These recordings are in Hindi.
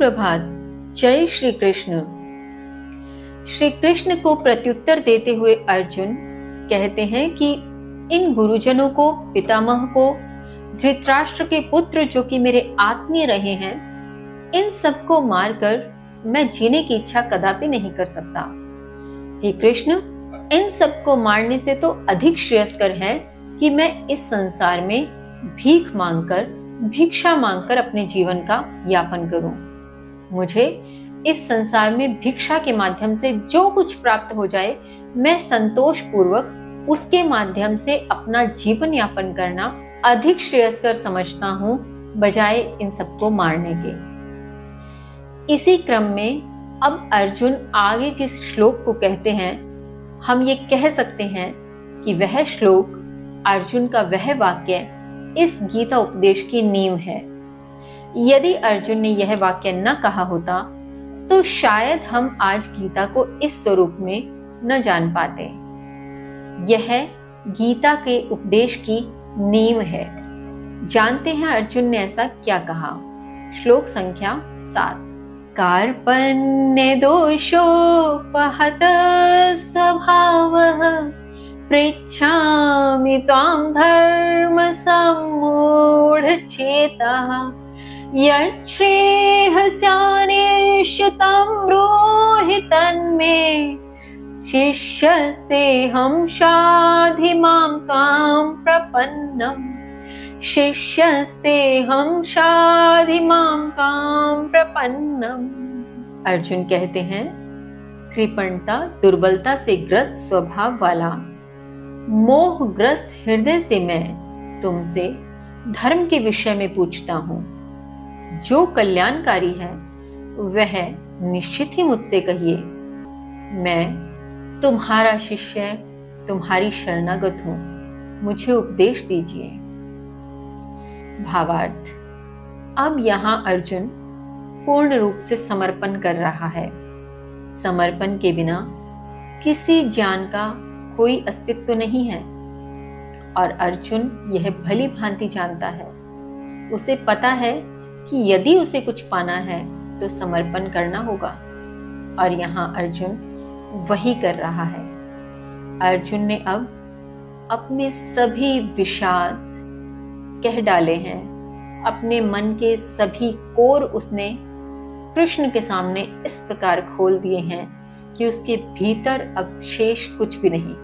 सुप्रभात। जय श्री कृष्ण। श्री कृष्ण को प्रत्युत्तर देते हुए अर्जुन कहते हैं कि इन गुरुजनों को, पितामह को, धृतराष्ट्र के पुत्र जो कि मेरे आत्मीय रहे हैं, इन सबको मारकर मैं जीने की इच्छा कदापि नहीं कर सकता। हे कृष्ण, इन सबको मारने से तो अधिक श्रेयस्कर है कि मैं इस संसार में भिक्षा मांगकर अपने जीवन का यापन करूं। मुझे इस संसार में भिक्षा के माध्यम से जो कुछ प्राप्त हो जाए, मैं संतोष पूर्वक उसके माध्यम से अपना जीवन यापन करना अधिक श्रेयस्कर समझता हूं, बजाय इन सबको मारने के। इसी क्रम में अब अर्जुन आगे जिस श्लोक को कहते हैं, हम ये कह सकते हैं कि वह श्लोक, अर्जुन का वह वाक्य इस गीता उपदेश की नींव है। यदि अर्जुन ने यह वाक्य न कहा होता तो शायद हम आज गीता को इस स्वरूप में न जान पाते। यह गीता के उपदेश की नींव है। जानते हैं अर्जुन ने ऐसा क्या कहा। श्लोक संख्या 7। कार्पण्य दोषोपहत स्वभावः पृच्छामि त्वां धर्म सम्मूढचेतः यच्छ्रेयस्यानिश्चितं ब्रूहि तन्मे शिष्यस्तेऽहं शाधि मां त्वां प्रपन्नम्। अर्जुन कहते हैं, कृपणता, दुर्बलता से ग्रस्त स्वभाव वाला, मोहग्रस्त हृदय से मैं तुमसे धर्म के विषय में पूछता हूं। जो कल्याणकारी है वह निश्चित ही मुझसे कहिए। मैं तुम्हारा शिष्य, तुम्हारी शरणागत हूं, मुझे उपदेश दीजिए। भावार्थ, अब यहाँ अर्जुन पूर्ण रूप से समर्पण कर रहा है। समर्पण के बिना किसी ज्ञान का कोई अस्तित्व नहीं है और अर्जुन यह भली भांति जानता है। उसे पता है कि यदि उसे कुछ पाना है तो समर्पण करना होगा और यहाँ अर्जुन वही कर रहा है। अर्जुन ने अब अपने सभी विषाद कह डाले हैं, अपने मन के सभी कोर उसने कृष्ण के सामने इस प्रकार खोल दिए हैं कि उसके भीतर अब शेष कुछ भी नहीं।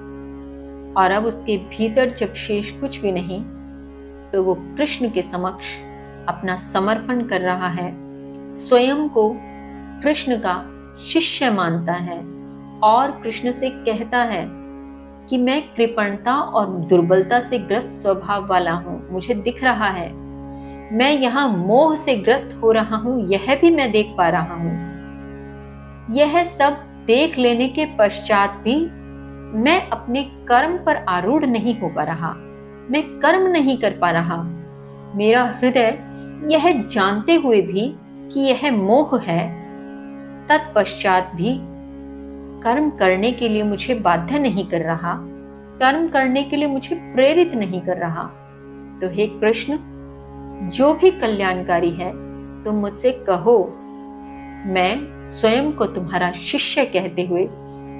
और अब उसके भीतर जब शेष कुछ भी नहीं तो वो कृष्ण के समक्ष अपना समर्पण कर रहा है, स्वयं को कृष्ण का शिष्य मानता है और कृष्ण से कहता है कि मैं कृपणता और दुर्बलता से ग्रस्त स्वभाव वाला हूं, मुझे दिख रहा है। मैं यहाँ मोह से ग्रस्त हो रहा हूं, यह भी मैं देख पा रहा हूं। यह सब देख लेने के पश्चात भी मैं अपने कर्म पर आरूढ़ नहीं हो पा रहा, मैं कर्म नहीं कर पा रहा। मेरा हृदय यह जानते हुए भी कि यह मोह है, तत्पश्चात भी कर्म करने के लिए मुझे बाध्य नहीं कर रहा, कर्म करने के लिए मुझे प्रेरित नहीं कर रहा। तो हे कृष्ण, जो भी कल्याणकारी है तुम मुझसे कहो, मैं स्वयं को तुम्हारा शिष्य कहते हुए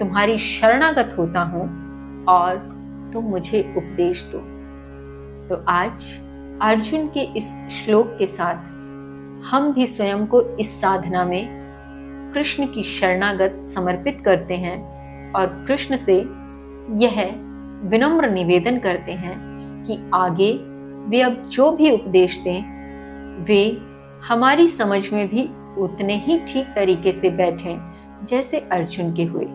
तुम्हारी शरणागत होता हूं और तुम मुझे उपदेश दो। तो आज अर्जुन के इस श्लोक के साथ हम भी स्वयं को इस साधना में कृष्ण की शरणागत समर्पित करते हैं और कृष्ण से यह विनम्र निवेदन करते हैं कि आगे वे अब जो भी उपदेश दें वे हमारी समझ में भी उतने ही ठीक तरीके से बैठें जैसे अर्जुन के हुए।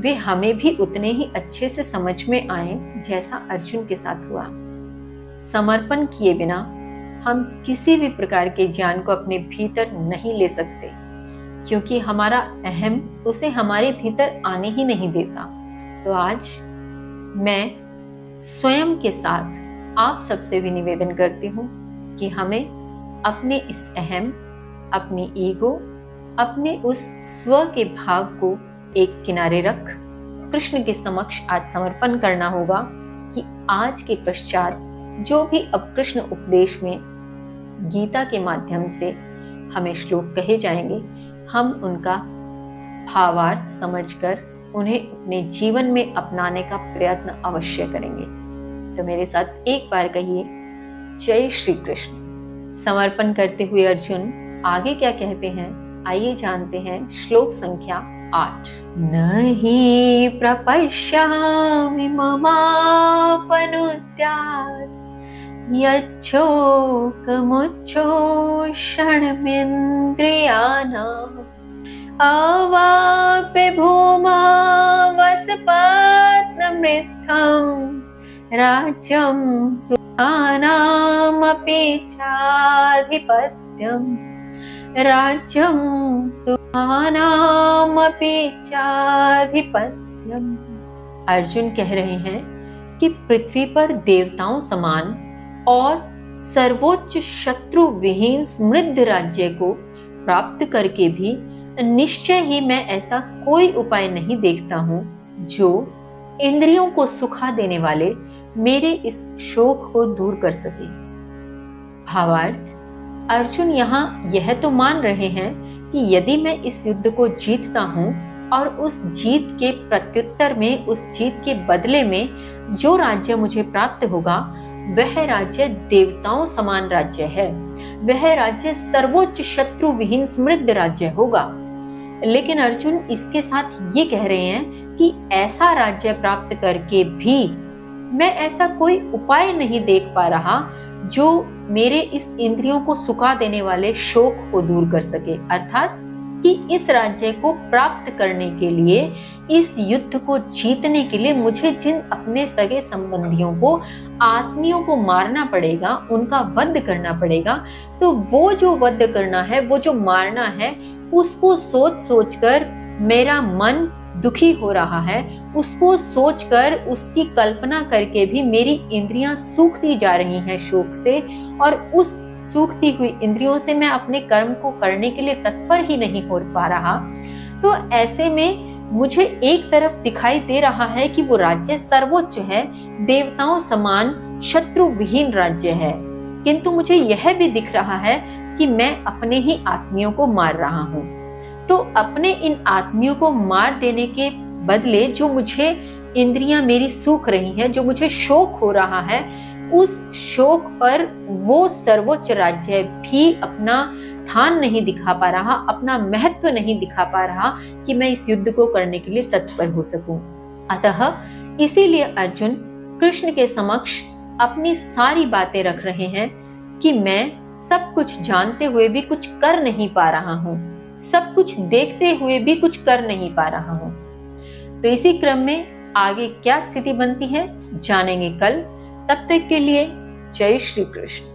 वे हमें भी उतने ही अच्छे से समझ में आए जैसा अर्जुन के साथ हुआ। समर्पण किए बिना हम किसी भी प्रकार के ज्ञान को अपने भीतर नहीं ले सकते, क्योंकि हमारा अहम उसे हमारे भीतर आने ही नहीं देता। तो आज मैं स्वयं के साथ आप सबसे भी निवेदन करती हूँ कि हमें अपने इस अहम, अपनी ईगो, अपने उस स्व के भाव को एक किनारे रख कृष्ण के समक्ष आज समर्पण करना होगा कि आज के पश्चात जो भी अब कृष्ण उपदेश में गीता के माध्यम से हमें श्लोक कहे जाएंगे, हम उनका भावार्थ समझकर उन्हें अपने जीवन में अपनाने का प्रयत्न अवश्य करेंगे। तो मेरे साथ एक बार कहिए, जय श्री कृष्ण। समर्पण करते हुए अर्जुन आगे क्या कहते हैं, आइए जानते हैं। श्लोक संख्या 8। नहि प्रपश्यामि ममापनुद्यात् यच्छोकमुच्छोषणमिन्द्रियाणाम् अवाप्य भूमा वसपत्नमृद्धम् राज्यं सुखानामपि चाधिपत्यम् राज्यं सुखानामपि चाधिपत्यम्। अर्जुन कह रहे हैं कि पृथ्वी पर देवताओं समान और सर्वोच्च शत्रु विहीन समृद्ध राज्य को प्राप्त करके भी निश्चय ही मैं ऐसा कोई उपाय नहीं देखता हूं जो इंद्रियों को सुखा देने वाले मेरे इस शोक को दूर कर सके। भावार्थ, अर्जुन यहाँ यह तो मान रहे हैं कि यदि मैं इस युद्ध को जीतता हूँ और उस जीत के प्रत्युत्तर में, उस जीत के बदले में जो राज्य मुझे प्राप्त होगा वह राज्य देवताओं समान राज्य है, वह राज्य सर्वोच्च शत्रु विहीन समृद्ध राज्य होगा। लेकिन अर्जुन इसके साथ ये कह रहे हैं कि ऐसा राज्य प्राप्त करके भी मैं ऐसा कोई उपाय नहीं देख पा रहा जो मेरे इस इंद्रियों को सुखा देने वाले शोक को दूर कर सके। अर्थात कि इस राज्य को प्राप्त करने के लिए, इस युद्ध को जीतने के लिए मुझे जिन अपने सगे संबंधियों को, आत्मियों को मारना पड़ेगा, उनका वध करना पड़ेगा, तो वो जो वध करना है, वो जो मारना है, उसको सोच सोचकर मेरा मन दुखी हो रहा है। उसको सोचकर, उसकी कल्पना करके भी मेरी इंद्रियां सूखती जा रही हैं शोक से, और उस सूखती हुई इंद्रियों से मैं अपने कर्म को करने के लिए तत्पर ही नहीं हो पा रहा। तो ऐसे में मुझे एक तरफ दिखाई दे रहा है कि वो राज्य सर्वोच्च है, देवताओं समान शत्रु विहीन राज्य है, किंतु मुझे यह भी दिख रहा है कि मैं अपने ही आत्मियों को मार रहा हूँ। तो अपने इन आत्मियों को मार देने के बदले जो मुझे इंद्रियां मेरी सूख रही हैं, जो मुझे शोक हो रहा है, उस शोक पर वो सर्वोच्च राज्य भी अपना स्थान नहीं दिखा पा रहा, अपना महत्व नहीं दिखा पा रहा कि मैं इस युद्ध को करने के लिए तत्पर हो सकूं। अतः इसीलिए अर्जुन कृष्ण के समक्ष अपनी सारी बातें रख रहे हैं कि मैं सब कुछ जानते हुए भी कुछ कर नहीं पा रहा हूँ, सब कुछ देखते हुए भी कुछ कर नहीं पा रहा हूँ। तो इसी क्रम में आगे क्या स्थिति बनती है जानेंगे कल। तब तक के लिए जय श्री कृष्ण।